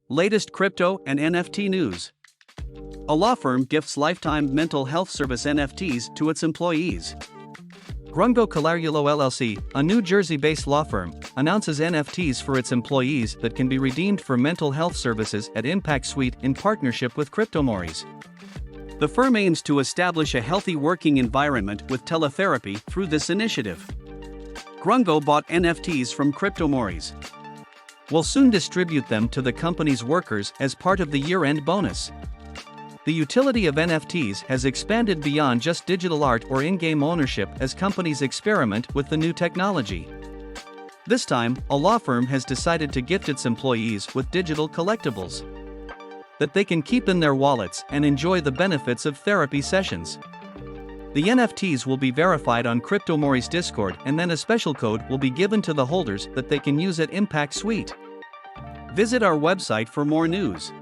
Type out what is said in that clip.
Latest crypto and NFT news. A law firm gifts lifetime mental health service NFTs to its employees. Grungo Colarulo LLC, a New Jersey-based law firm, announces NFTs for its employees that can be redeemed for mental health services at Impact Suite in partnership with CryptoMories. The firm aims to establish a healthy working environment with teletherapy through this initiative. Grungo bought NFTs from CryptoMories. Will soon distribute them to the company's workers as part of the year-end bonus. The utility of NFTs has expanded beyond just digital art or in-game ownership as companies experiment with the new technology. This time, a law firm has decided to gift its employees with digital collectibles that they can keep in their wallets and enjoy the benefits of therapy sessions. The NFTs will be verified on CryptoMories Discord, and then a special code will be given to the holders that they can use at Impact Suite. Visit our website for more news.